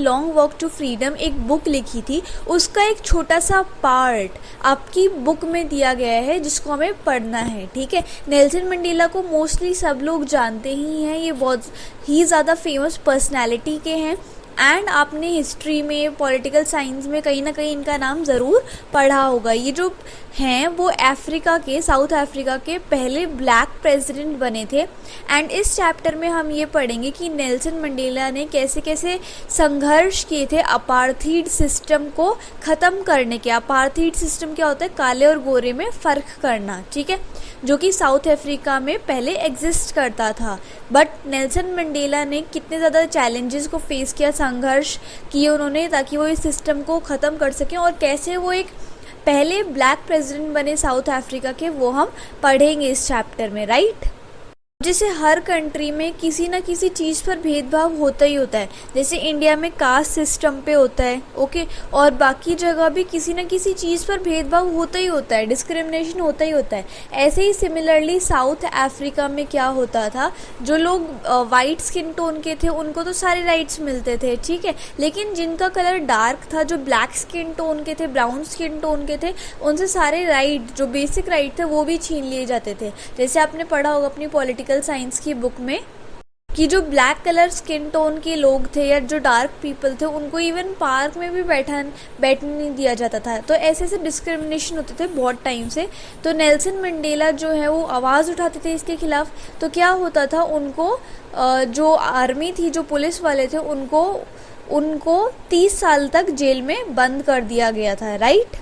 Long walk to freedom एक book लिखी थी, उसका एक छोटा सा पार्ट आपकी बुक में दिया गया है जिसको हमें पढ़ना है। ठीक है, नेल्सन मंडेला को मोस्टली सब लोग जानते ही हैं, ये बहुत ही ज़्यादा फेमस पर्सनैलिटी के हैं एंड आपने हिस्ट्री में, पॉलिटिकल साइंस में कहीं ना कहीं इनका नाम ज़रूर पढ़ा होगा। ये जो हैं वो अफ्रीका के, साउथ अफ्रीका के पहले ब्लैक प्रेसिडेंट बने थे एंड इस चैप्टर में हम ये पढ़ेंगे कि नेल्सन मंडेला ने कैसे कैसे संघर्ष किए थे अपार्थीड सिस्टम को ख़त्म करने के। अपार्थीड सिस्टम क्या होता है? काले और गोरे में फ़र्क करना, ठीक है, जो कि साउथ अफ्रीका में पहले एग्जिस्ट करता था। बट नेल्सन मंडेला ने कितने ज़्यादा चैलेंजेस को फेस किया, संघर्ष किए उन्होंने ताकि वो इस सिस्टम को ख़त्म कर सकें, और कैसे वो एक पहले ब्लैक प्रेसिडेंट बने साउथ अफ्रीका के, वो हम पढ़ेंगे इस चैप्टर में, राइट। जैसे हर कंट्री में किसी न किसी चीज़ पर भेदभाव होता ही होता है, जैसे इंडिया में कास्ट सिस्टम पे होता है, ओके, और बाकी जगह भी किसी न किसी चीज़ पर भेदभाव होता ही होता है, डिस्क्रिमिनेशन होता ही होता है। ऐसे ही सिमिलरली साउथ अफ्रीका में क्या होता था, जो लोग वाइट स्किन टोन के थे उनको तो सारे राइट्स मिलते थे, ठीक है, लेकिन जिनका कलर डार्क था, जो ब्लैक स्किन टोन के थे, ब्राउन स्किन टोन के थे, उनसे सारे राइट, जो बेसिक राइट थे, वो भी छीन लिए जाते थे। जैसे आपने पढ़ा होगा अपनी पॉलिटिकल साइंस की बुक में कि जो ब्लैक कलर स्किन टोन के लोग थे या जो डार्क पीपल थे उनको इवन पार्क में भी बैठने नहीं दिया जाता था। तो ऐसे ऐसे डिस्क्रिमिनेशन होते थे बहुत टाइम से। तो नेल्सन मंडेला जो है वो आवाज़ उठाते थे इसके खिलाफ। तो क्या होता था, उनको जो आर्मी थी, जो पुलिस वाले थे, उनको 30 साल तक जेल में बंद कर दिया गया था, राइट।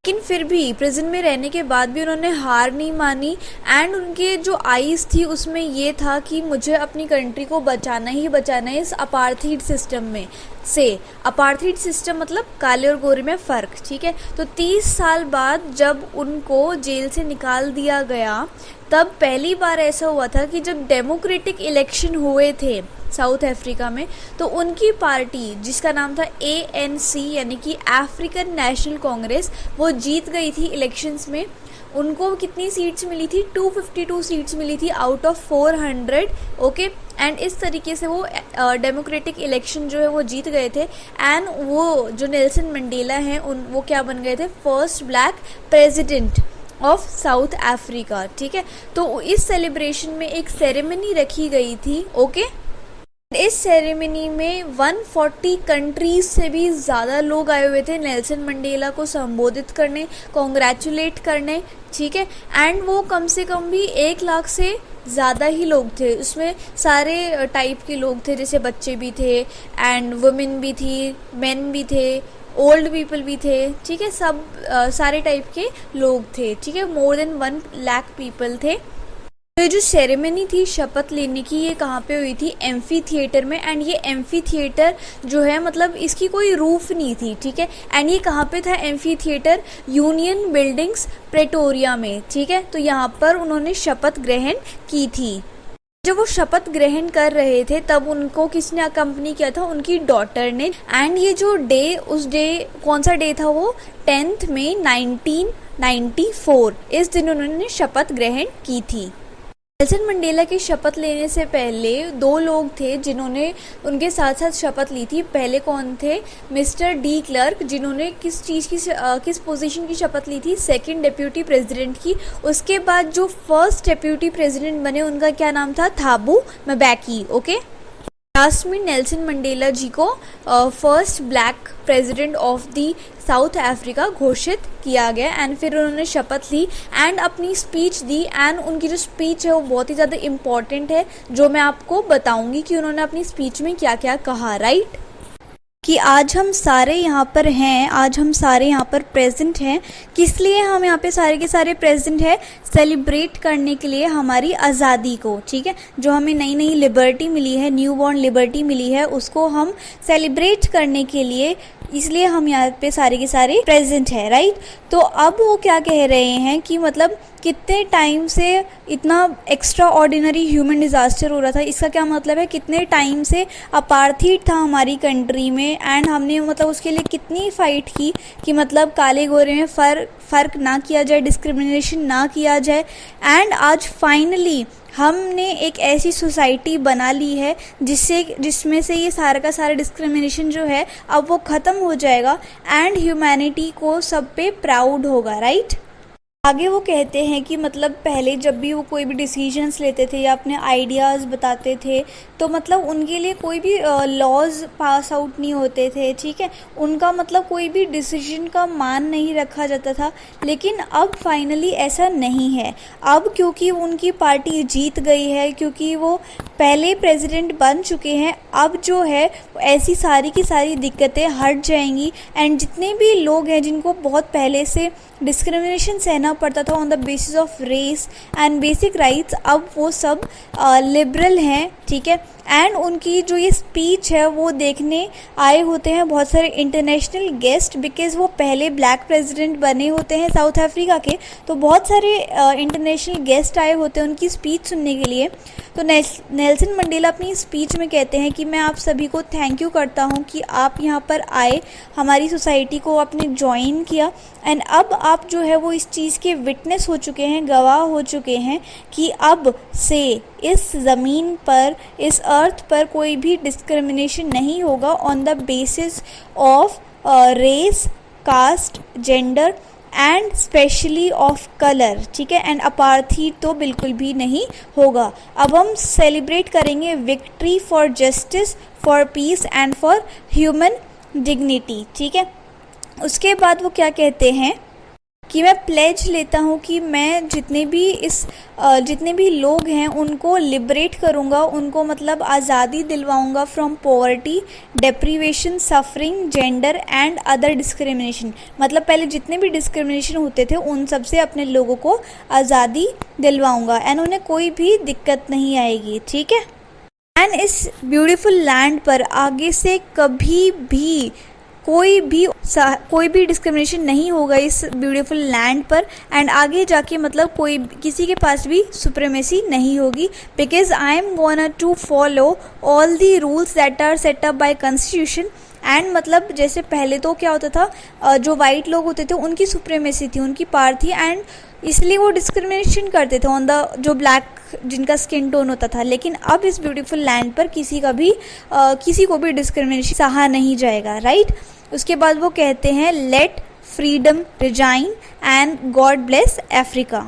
लेकिन फिर भी प्रिजन में रहने के बाद भी उन्होंने हार नहीं मानी एंड उनके जो आइज़ थी उसमें ये था कि मुझे अपनी कंट्री को बचाना ही बचाना है इस अपार्थीड सिस्टम में से। अपार्थीड सिस्टम मतलब काले और गोरे में फ़र्क, ठीक है। तो 30 साल बाद जब उनको जेल से निकाल दिया गया, तब पहली बार ऐसा हुआ था कि जब डेमोक्रेटिक इलेक्शन हुए थे साउथ अफ्रीका में, तो उनकी पार्टी जिसका नाम था ANC यानी कि अफ्रीकन नेशनल कांग्रेस, वो जीत गई थी इलेक्शंस में। उनको कितनी सीट्स मिली थी? 252 सीट्स मिली थी आउट ऑफ 400, ओके। एंड इस तरीके से वो डेमोक्रेटिक इलेक्शन जो है वो जीत गए थे एंड वो जो नेल्सन मंडेला हैं वो क्या बन गए थे? First black president of south Africa, ठीक है। तो इस सेलिब्रेशन में एक सेरेमनी रखी गई थी, ओके। इस सेरेमनी में 140 कंट्रीज से भी ज़्यादा लोग आए हुए थे नेल्सन मंडेला को संबोधित करने, कॉन्ग्रेचुलेट करने, ठीक है। एंड वो कम से कम भी 1 लाख से ज़्यादा ही लोग थे, उसमें सारे टाइप के लोग थे, जैसे बच्चे भी थे एंड वुमेन भी थी, मेन भी थे, ओल्ड पीपल भी थे, ठीक है, सब सारे टाइप के लोग थे, ठीक है। मोर देन 1 लाख पीपल थे। तो ये जो सेरेमनी थी शपथ लेने की, ये कहाँ पे हुई थी? एम्फी थिएटर में। एंड ये एम्फी थिएटर जो है मतलब इसकी कोई रूफ नहीं थी, ठीक है। एंड ये कहाँ पे था amphi theatre? Union buildings Pretoria में, ठीक है। तो यहाँ पर उन्होंने शपथ ग्रहण की थी। जब वो शपथ ग्रहण कर रहे थे तब उनको किसने अकम्पनी किया था? उनकी डॉटर ने। एंड ये जो डे, उस डे कौन सा डे था वो? 10 मई 1994, इस दिन उन्होंने शपथ ग्रहण की थी। नेल्सन मंडेला की शपथ लेने से पहले 2 लोग थे जिन्होंने उनके साथ साथ शपथ ली थी। पहले कौन थे? मिस्टर डी क्लर्क, जिन्होंने किस पोजीशन की शपथ ली थी? सेकंड डेप्यूटी प्रेसिडेंट की। उसके बाद जो फर्स्ट डेप्यूटी प्रेसिडेंट बने उनका क्या नाम था? थाबू म्बेकी, ओके। लास्ट में नेल्सन मंडेला जी को first black president of the south Africa घोषित किया गया एंड फिर उन्होंने शपथ ली एंड अपनी स्पीच दी। एंड उनकी जो स्पीच है वो बहुत ही ज़्यादा इम्पॉर्टेंट है, जो मैं आपको बताऊंगी कि उन्होंने अपनी स्पीच में क्या क्या कहा, राइट। कि आज हम सारे यहाँ पर हैं, आज हम सारे यहाँ पर प्रेजेंट हैं। किस लिए हम यहाँ पे सारे के सारे प्रेजेंट हैं? सेलिब्रेट करने के लिए हमारी आज़ादी को, ठीक है, जो हमें नई नई लिबर्टी मिली है, न्यू बॉर्न लिबर्टी मिली है, उसको हम सेलिब्रेट करने के लिए, इसलिए हम यहाँ पे सारे के सारे प्रेजेंट है, राइट। तो अब वो क्या कह रहे हैं कि मतलब कितने टाइम से इतना एक्स्ट्रा ऑर्डिनरी ह्यूमन डिज़ास्टर हो रहा था। इसका क्या मतलब है? कितने टाइम से अपार्थीड था हमारी कंट्री में एंड हमने मतलब उसके लिए कितनी फ़ाइट की कि मतलब काले गोरे में फ़र्क ना किया जाए, डिस्क्रिमिनेशन ना किया जाए। एंड आज फाइनली हमने एक ऐसी सोसाइटी बना ली है जिसमें से ये सारा का सारा डिस्क्रिमिनेशन जो है अब वो ख़त्म हो जाएगा एंड ह्यूमैनिटी को सब पे प्राउड होगा, राइट। आगे वो कहते हैं कि मतलब पहले जब भी वो कोई भी डिसीजंस लेते थे या अपने आइडियाज़ बताते थे तो मतलब उनके लिए कोई भी लॉज पास आउट नहीं होते थे, ठीक है। उनका मतलब कोई भी डिसीजन का मान नहीं रखा जाता था। लेकिन अब फाइनली ऐसा नहीं है। अब क्योंकि उनकी पार्टी जीत गई है, क्योंकि वो पहले प्रेसिडेंट बन चुके हैं, अब जो है ऐसी सारी की सारी दिक्कतें हट जाएंगी। एंड जितने भी लोग हैं जिनको बहुत पहले से डिस्क्रिमिनेशन सहना पड़ता था on the basis of race and basic rights, अब वो सब लिबरल हैं, ठीक है। एंड उनकी जो ये स्पीच है वो देखने आए होते हैं बहुत सारे इंटरनेशनल गेस्ट, बिकॉज वो पहले ब्लैक प्रेसिडेंट बने होते हैं साउथ अफ्रीका के, तो बहुत सारे इंटरनेशनल गेस्ट आए होते हैं उनकी स्पीच सुनने के लिए। तो नेल्सन मंडेला अपनी स्पीच में कहते हैं कि मैं आप सभी को थैंक यू करता हूँ कि आप यहाँ पर आए, हमारी सोसाइटी को आपने ज्वाइन किया एंड अब आप जो है वो इस चीज़ के विटनेस हो चुके हैं, गवाह हो चुके हैं कि अब से इस ज़मीन पर, इस अर्थ पर कोई भी डिस्क्रिमिनेशन नहीं होगा on the basis of race, caste, gender and specially of colour, ठीक है। एंड अपार्थी तो बिल्कुल भी नहीं होगा। अब हम सेलिब्रेट करेंगे victory for justice, for piece and for human dignity, ठीक है। उसके बाद वो क्या कहते हैं कि मैं प्लेज लेता हूँ कि मैं जितने भी लोग हैं उनको लिबरेट करूँगा, उनको मतलब आज़ादी दिलवाऊँगा from poverty, deprivation, suffering, gender and other discrimination. मतलब पहले जितने भी डिस्क्रिमिनेशन होते थे उन सब से अपने लोगों को आज़ादी दिलवाऊँगा एंड उन्हें कोई भी दिक्कत नहीं आएगी, ठीक है। एंड इस ब्यूटीफुल लैंड पर आगे से कभी भी कोई भी डिस्क्रिमिनेशन नहीं होगा इस ब्यूटीफुल लैंड पर। एंड आगे जाके मतलब कोई किसी के पास भी सुप्रीमेसी नहीं होगी, because I am gonna to follow all the rules that are set up by constitution. And मतलब जैसे पहले तो क्या होता था, जो वाइट लोग होते थे उनकी सुप्रीमेसी थी, उनकी पावर थी एंड इसलिए वो डिस्क्रिमिनेशन करते थे ऑन द जो ब्लैक जिनका स्किन टोन होता था। लेकिन अब इस ब्यूटीफुल लैंड पर किसी को भी डिस्क्रिमिनेशन सहा नहीं जाएगा, राइट। उसके बाद वो कहते हैं let freedom reign and God bless Africa.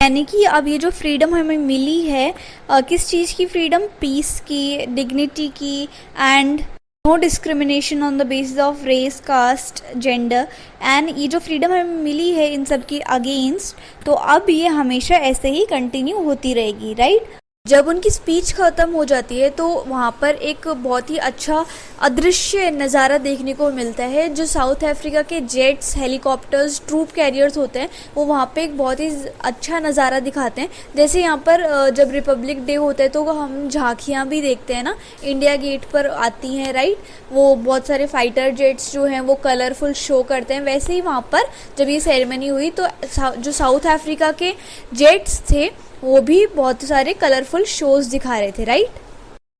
यानी कि अब ये जो फ्रीडम हमें मिली है, किस चीज़ की फ्रीडम, पीस की, डिग्निटी की and no discrimination on the basis of race, caste, gender. And ये जो फ्रीडम हमें मिली है इन सब के अगेंस्ट, तो अब ये हमेशा ऐसे ही कंटिन्यू होती रहेगी, राइट। जब उनकी स्पीच ख़त्म हो जाती है तो वहाँ पर एक बहुत ही अच्छा अदृश्य नज़ारा देखने को मिलता है। जो साउथ अफ्रीका के जेट्स, हेलीकॉप्टर्स, ट्रूप कैरियर्स होते हैं वो वहाँ पे एक बहुत ही अच्छा नज़ारा दिखाते हैं। जैसे यहाँ पर जब रिपब्लिक डे होता है तो हम झांकियाँ भी देखते हैं ना, इंडिया गेट पर आती हैं, राइट। वो बहुत सारे फाइटर जेट्स जो हैं वो कलरफुल शो करते हैं। वैसे ही वहाँ पर जब ये सेरेमनी हुई तो जो साउथ अफ्रीका के जेट्स थे वो भी बहुत सारे कलरफुल शोज़ दिखा रहे थे, राइट।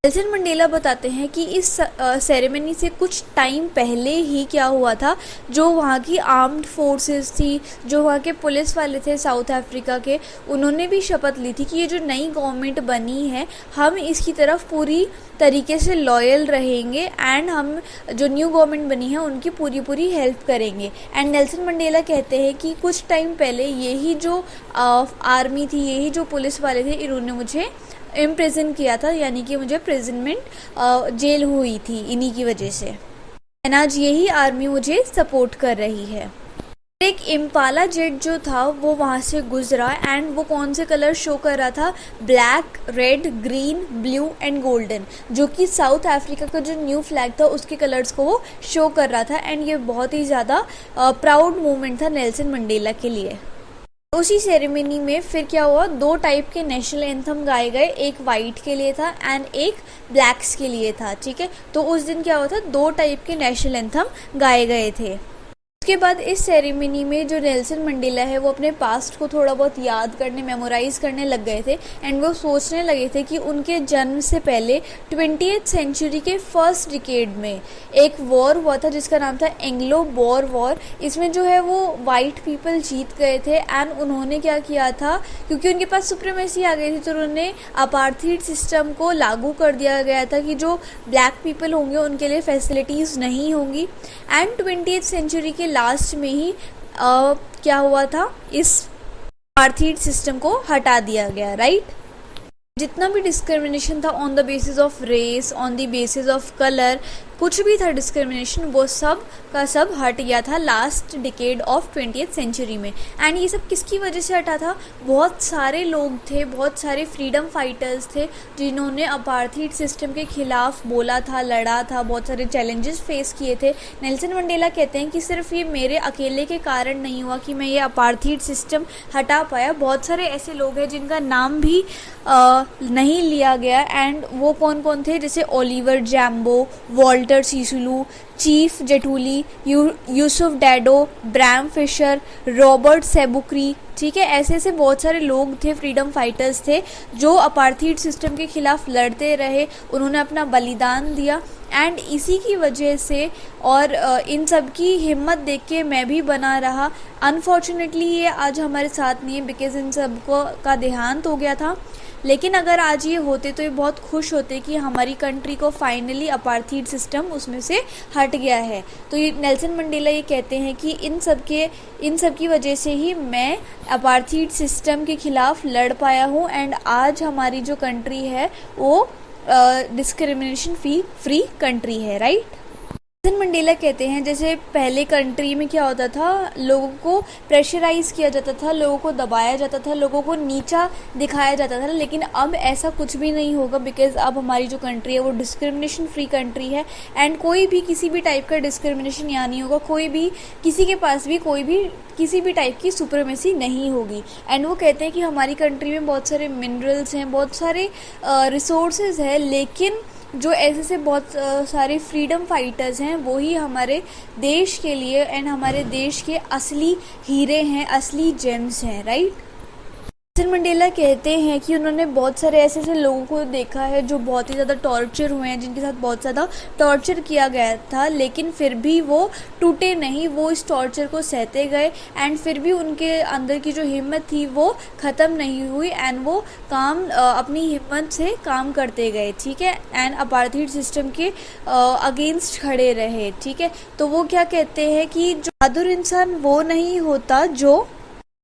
नेल्सन मंडेला बताते हैं कि इस सेरेमनी से कुछ टाइम पहले ही क्या हुआ था, जो वहाँ की आर्म्ड फोर्सेस थी, जो वहाँ के पुलिस वाले थे साउथ अफ्रीका के, उन्होंने भी शपथ ली थी कि ये जो नई गवर्नमेंट बनी है हम इसकी तरफ पूरी तरीके से लॉयल रहेंगे एंड हम जो न्यू गवर्नमेंट बनी है उनकी पूरी हेल्प करेंगे। एंड नेल्सन मंडेला कहते हैं कि कुछ टाइम पहले यही जो आर्मी थी, यही जो पुलिस वाले थे, इन्होंने मुझे इम्प्रिजन किया था, यानी कि मुझे प्रिजनमेंट जेल हुई थी इन्हीं की वजह से। एंड आज यही आर्मी मुझे सपोर्ट कर रही है। एक इम्पाला जेट जो था वो वहाँ से गुजरा एंड वो कौन से कलर शो कर रहा था, black, red, green, blue and golden, जो कि साउथ अफ्रीका का जो न्यू फ्लैग था उसके कलर्स को वो शो कर रहा था। एंड ये बहुत ही ज़्यादा प्राउड मोमेंट था नेल्सन मंडेला के लिए। उसी सेरेमनी में फिर क्या हुआ, 2 टाइप के नेशनल एंथम गाए गए, एक वाइट के लिए था एंड एक ब्लैक्स के लिए था, ठीक है। तो उस दिन क्या हुआ था, 2 टाइप के नेशनल एंथम गाए गए थे। उसके बाद इस सेरेमनी में जो नेल्सन मंडेला है वो अपने पास्ट को थोड़ा बहुत याद करने, मेमोराइज़ करने लग गए थे एंड वो सोचने लगे थे कि उनके जन्म से पहले 20th सेंचुरी के फर्स्ट डिकेड में एक वॉर हुआ था जिसका नाम था एंग्लो बोर वॉर। इसमें जो है वो वाइट पीपल जीत गए थे एंड उन्होंने क्या किया था, क्योंकि उनके पास सुप्रीमेसी आ गई थी तो उन्होंने अपार्थाइड सिस्टम को लागू कर दिया गया था कि जो ब्लैक पीपल होंगे उनके लिए फैसिलिटीज़ नहीं होंगी। एंड 20th सेंचुरी के लास्ट में ही क्या हुआ था, इस अपार्थाइड सिस्टम को हटा दिया गया, राइट। जितना भी डिस्क्रिमिनेशन था on the basis of race, on the basis of colour, कुछ भी था डिस्क्रिमिनेशन, वो सब का सब हट गया था last decade of 20th century में। एंड ये सब किसकी वजह से हटा था, बहुत सारे लोग थे, बहुत सारे फ्रीडम फाइटर्स थे जिन्होंने अपार्थाइड सिस्टम के खिलाफ बोला था, लड़ा था, बहुत सारे चैलेंजेस फेस किए थे। नेल्सन मंडेला कहते हैं कि सिर्फ ये मेरे अकेले के कारण नहीं हुआ कि मैं ये अपार्थाइड सिस्टम हटा पाया, बहुत सारे ऐसे लोग हैं जिनका नाम भी नहीं लिया गया। एंड वो कौन कौन थे, जैसे Oliver Tambo, Walter Sisulu, Chief जेटुली, Yusuf Dadoo, Bram Fischer, Robert Sobukwe, ठीक है। ऐसे ऐसे बहुत सारे लोग थे, फ्रीडम फाइटर्स थे जो अपार्थाइड सिस्टम के खिलाफ लड़ते रहे, उन्होंने अपना बलिदान दिया। एंड इसी की वजह से और इन सब की हिम्मत देख के मैं भी बना रहा। अनफॉर्चुनेटली ये आज हमारे साथ नहीं है बिकॉज इन सब का देहांत हो गया था, लेकिन अगर आज ये होते तो ये बहुत खुश होते कि हमारी कंट्री को फाइनली अपार्थाइड सिस्टम उसमें से हट गया है। तो ये नेल्सन मंडेला ये कहते हैं कि इन सब की वजह से ही मैं अपार्थाइड सिस्टम के खिलाफ लड़ पाया हूँ एंड आज हमारी जो कंट्री है वो डिस्क्रिमिनेशन फ्री कंट्री है, राइट। नेल्सन मंडेला कहते हैं जैसे पहले कंट्री में क्या होता था, लोगों को प्रेशराइज किया जाता था, लोगों को दबाया जाता था, लोगों को नीचा दिखाया जाता था, लेकिन अब ऐसा कुछ भी नहीं होगा बिकॉज अब हमारी जो कंट्री है वो डिस्क्रिमिनेशन फ्री कंट्री है एंड कोई भी किसी भी टाइप का डिस्क्रिमिनेशन यहाँ नहीं होगा, कोई भी किसी के पास भी कोई भी किसी भी टाइप की सुप्रीमेसी नहीं होगी। एंड वो कहते हैं कि हमारी कंट्री में बहुत सारे मिनरल्स हैं, बहुत सारे रिसोर्सेज हैं, लेकिन जो ऐसे बहुत सारे फ्रीडम फाइटर्स हैं वही हमारे देश के लिए एंड हमारे देश के असली हीरे हैं, असली जेम्स हैं, राइट। नेल्सन मंडेला कहते हैं कि उन्होंने बहुत सारे ऐसे लोगों को देखा है जो बहुत ही ज़्यादा टॉर्चर हुए हैं, जिनके साथ बहुत ज़्यादा टॉर्चर किया गया था, लेकिन फिर भी वो टूटे नहीं, वो इस टॉर्चर को सहते गए एंड फिर भी उनके अंदर की जो हिम्मत थी वो ख़त्म नहीं हुई एंड वो अपनी हिम्मत से काम करते गए, ठीक है, एंड अपार्थाइड सिस्टम के अगेंस्ट खड़े रहे, ठीक है। तो वो क्या कहते हैं कि जो बहादुर इंसान वो नहीं होता जो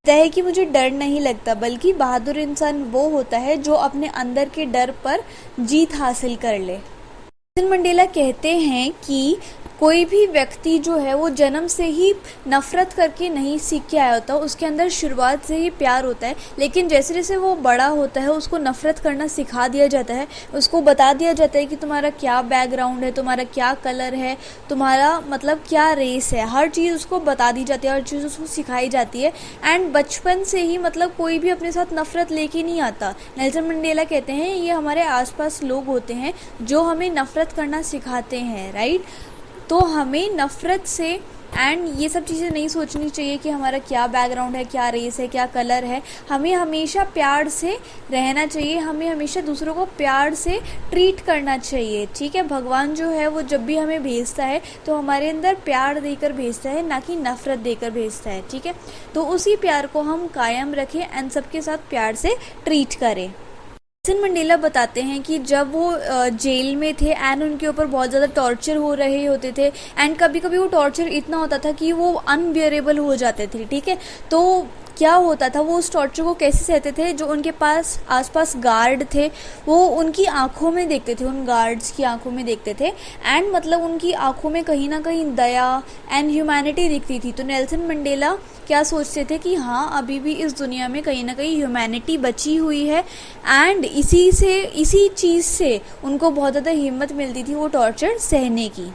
है कि मुझे डर नहीं लगता, बल्कि बहादुर इंसान वो होता है जो अपने अंदर के डर पर जीत हासिल कर ले। नेल्सन मंडेला कहते हैं कि कोई भी व्यक्ति जो है वो जन्म से ही नफ़रत करके नहीं सीख के आया होता, उसके अंदर शुरुआत से ही प्यार होता है, लेकिन जैसे जैसे वो बड़ा होता है उसको नफ़रत करना सिखा दिया जाता है, उसको बता दिया जाता है कि तुम्हारा क्या बैकग्राउंड है, तुम्हारा क्या कलर है, तुम्हारा मतलब क्या रेस है, हर चीज़ उसको बता दी जाती है, हर चीज़ उसको सिखाई जाती है एंड बचपन से ही मतलब कोई भी अपने साथ नफ़रत लेके नहीं आता। नेल्सन मंडेला कहते हैं ये हमारे आसपास लोग होते हैं जो हमें नफ़रत करना सिखाते हैं, राइट। तो हमें नफ़रत से एंड ये सब चीज़ें नहीं सोचनी चाहिए कि हमारा क्या बैकग्राउंड है, क्या रेस है, क्या कलर है, हमें हमेशा प्यार से रहना चाहिए, हमें हमेशा दूसरों को प्यार से ट्रीट करना चाहिए, ठीक है। भगवान जो है वो जब भी हमें भेजता है तो हमारे अंदर प्यार देकर भेजता है, ना कि नफ़रत देकर भेजता है, ठीक है। तो उसी प्यार को हम कायम रखें एंड सबके साथ प्यार से ट्रीट करें। नेल्सन मंडेला बताते हैं कि जब वो जेल में थे एंड उनके ऊपर बहुत ज़्यादा टॉर्चर हो रहे होते थे एंड कभी कभी वो टॉर्चर इतना होता था कि वो अनबियरेबल हो जाते थे, ठीक है। तो क्या होता था, वो उस टॉर्चर को कैसे सहते थे, जो उनके पास आसपास गार्ड थे वो उनकी आंखों में देखते थे, उन गार्ड्स की आंखों में देखते थे एंड मतलब उनकी आंखों में कहीं ना कहीं दया एंड ह्यूमैनिटी दिखती थी। तो नेल्सन मंडेला क्या सोचते थे कि हाँ अभी भी इस दुनिया में कहीं ना कहीं ह्यूमैनिटी बची हुई है एंड इसी चीज़ से उनको बहुत ज़्यादा हिम्मत मिलती थी वो टॉर्चर सहने की।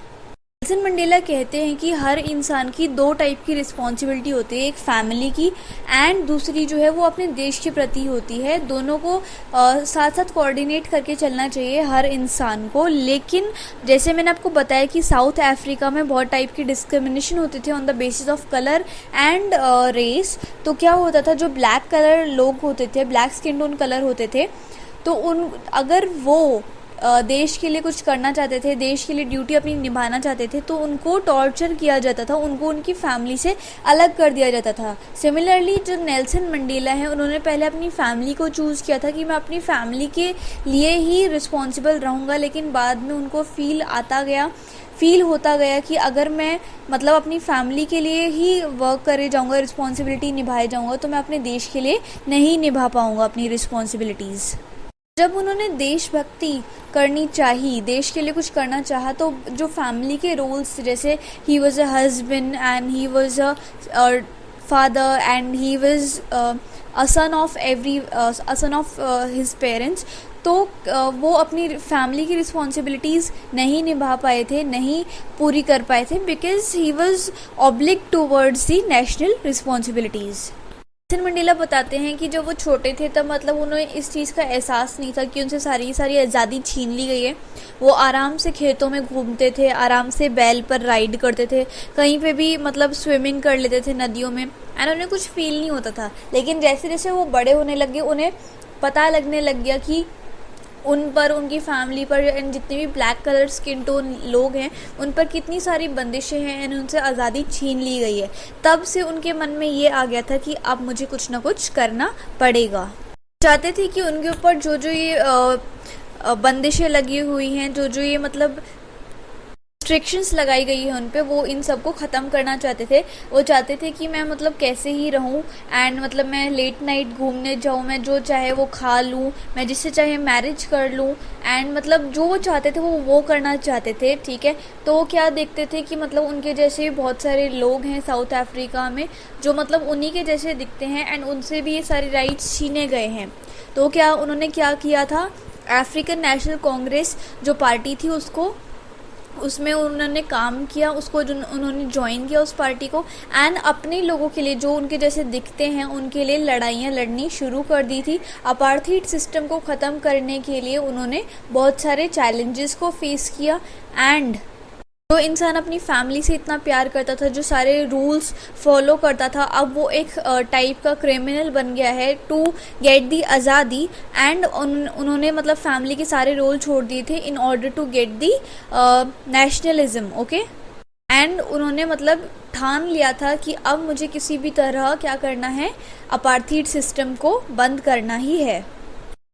नेल्सन मंडेला कहते हैं कि हर इंसान की दो टाइप की रिस्पॉन्सिबिलिटी होती है, एक फैमिली की एंड दूसरी जो है वो अपने देश के प्रति होती है। दोनों को साथ साथ कोऑर्डिनेट करके चलना चाहिए हर इंसान को। लेकिन जैसे मैंने आपको बताया कि साउथ अफ्रीका में बहुत टाइप की डिस्क्रिमिनेशन होती थी on the basis of colour and race. तो क्या होता था, जो ब्लैक कलर लोग होते थे, ब्लैक स्किन टोन कलर होते थे, तो अगर वो देश के लिए कुछ करना चाहते थे, देश के लिए ड्यूटी अपनी निभाना चाहते थे, तो उनको टॉर्चर किया जाता था, उनको उनकी फैमिली से अलग कर दिया जाता था। सिमिलरली जो नेल्सन मंडेला है, उन्होंने पहले अपनी फैमिली को चूज़ किया था कि मैं अपनी फैमिली के लिए ही रिस्पॉन्सिबल रहूँगा, लेकिन बाद में उनको फील होता गया कि अगर मैं मतलब अपनी फैमिली के लिए ही वर्क करे जाऊँगा, रिस्पॉन्सिबिलिटी निभाए जाऊँगा, तो मैं अपने देश के लिए नहीं निभा पाऊँगा अपनी रिस्पॉन्सिबिलिटीज़। जब उन्होंने देशभक्ति करनी चाहिए, देश के लिए कुछ करना चाहा, तो जो फैमिली के रोल्स, जैसे he was a husband and he was a father and he was a son of his parents, तो वो अपनी फैमिली की रिस्पॉन्सिबिलिटीज़ नहीं निभा पाए थे, नहीं पूरी कर पाए थे, because he was oblique towards the national responsibilities. Nelson Mandela बताते हैं कि जब वो छोटे थे तब मतलब उन्हें इस चीज़ का एहसास नहीं था कि उनसे सारी आज़ादी छीन ली गई है। वो आराम से खेतों में घूमते थे, आराम से बैल पर राइड करते थे, कहीं पे भी मतलब स्विमिंग कर लेते थे नदियों में, एंड उन्हें कुछ फील नहीं होता था। लेकिन जैसे जैसे वो बड़े होने लगे, उन्हें पता लगने लग गया कि उन पर, उनकी फैमिली पर एंड जितने भी ब्लैक कलर स्किन टोन लोग हैं, उन पर कितनी सारी बंदिशें हैं एंड उनसे आज़ादी छीन ली गई है। तब से उनके मन में ये आ गया था कि अब मुझे कुछ ना कुछ करना पड़ेगा। चाहते थे कि उनके ऊपर जो जो ये बंदिशें लगी हुई हैं, जो जो ये मतलब रिस्ट्रिक्शंस लगाई गई है उन पे, वो इन सब को ख़त्म करना चाहते थे। वो चाहते थे कि मैं मतलब कैसे ही रहूं एंड मतलब मैं लेट नाइट घूमने जाऊं, मैं जो चाहे वो खा लूं, मैं जिससे चाहे मैरिज कर लूं, एंड मतलब जो वो चाहते थे वो करना चाहते थे, ठीक है। तो क्या देखते थे कि मतलब उनके जैसे बहुत सारे लोग हैं साउथ अफ्रीका में जो मतलब उन्हीं के जैसे दिखते हैं एंड उनसे भी ये सारे राइट्स छीने गए हैं। तो क्या उन्होंने क्या किया था, अफ्रीकन नेशनल कांग्रेस जो पार्टी थी उसमें उन्होंने काम किया, उसको जो उन्होंने ज्वाइन किया उस पार्टी को, एंड अपने लोगों के लिए जो उनके जैसे दिखते हैं उनके लिए लड़ाइयाँ लड़नी शुरू कर दी थी। अपार्थाइड सिस्टम को ख़त्म करने के लिए उन्होंने बहुत सारे चैलेंजेस को फेस किया। एंड जो इंसान अपनी फैमिली से इतना प्यार करता था, जो सारे रूल्स फॉलो करता था, अब वो एक टाइप का क्रिमिनल बन गया है टू गेट दी आज़ादी। एंड उन्होंने मतलब फैमिली के सारे रोल छोड़ दिए थे in order to get the nationalism, okay. And उन्होंने मतलब ठान लिया था कि अब मुझे किसी भी तरह क्या करना है, अपार्थाइड सिस्टम को बंद करना ही है।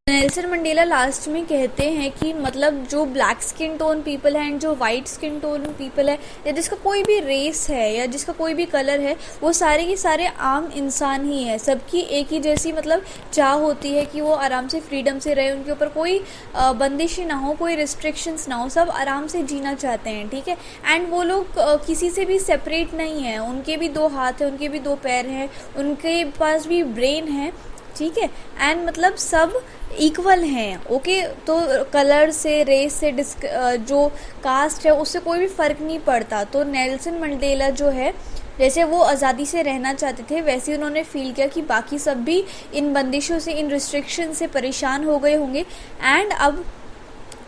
नेल्सन मंडेला लास्ट में कहते हैं कि मतलब जो ब्लैक स्किन टोन पीपल है एंड जो वाइट स्किन टोन पीपल है, या जिसका कोई भी रेस है या जिसका कोई भी कलर है, वो सारे के सारे आम इंसान ही है। सबकी एक ही जैसी मतलब चाह होती है कि वो आराम से फ्रीडम से रहे, उनके ऊपर कोई बंदिशें ना हो, कोई रिस्ट्रिक्शंस ना हो, सब आराम से जीना चाहते हैं, ठीक है। एंड वो लोग किसी से भी सेपरेट नहीं है, उनके भी दो हाथ हैं, उनके भी दो पैर हैं, उनके पास भी ब्रेन है, ठीक है। एंड मतलब सब इक्वल हैं, ओके। तो कलर से, रेस से, जो कास्ट है उससे कोई भी फ़र्क नहीं पड़ता। तो नेल्सन मंडेला जो है, जैसे वो आज़ादी से रहना चाहते थे, वैसे ही उन्होंने फील किया कि बाकी सब भी इन बंदिशों से, इन रिस्ट्रिक्शन से परेशान हो गए होंगे, एंड अब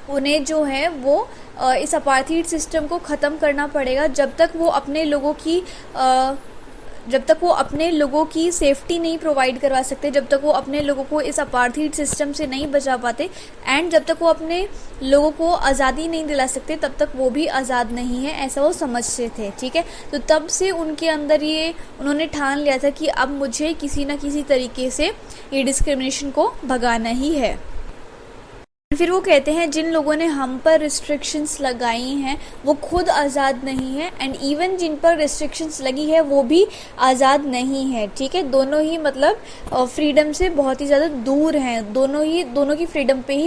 उन्हें जो है वो इस अपार्थाइड सिस्टम को ख़त्म करना पड़ेगा। जब तक वो अपने लोगों की सेफ्टी नहीं प्रोवाइड करवा सकते, जब तक वो अपने लोगों को इस अपार्थाइड सिस्टम से नहीं बचा पाते, एंड जब तक वो अपने लोगों को आज़ादी नहीं दिला सकते, तब तक वो भी आज़ाद नहीं है, ऐसा वो समझते थे, ठीक है। तो तब से उनके अंदर ये उन्होंने ठान लिया था कि अब मुझे किसी न किसी तरीके से ये डिस्क्रिमिनेशन को भगाना ही है। फिर वो कहते हैं जिन लोगों ने हम पर रिस्ट्रिक्शंस लगाई हैं वो खुद आज़ाद नहीं है, एंड इवन जिन पर रिस्ट्रिक्शंस लगी है वो भी आज़ाद नहीं है, ठीक है। दोनों ही मतलब फ्रीडम से बहुत ही ज़्यादा दूर हैं, दोनों की फ्रीडम पे ही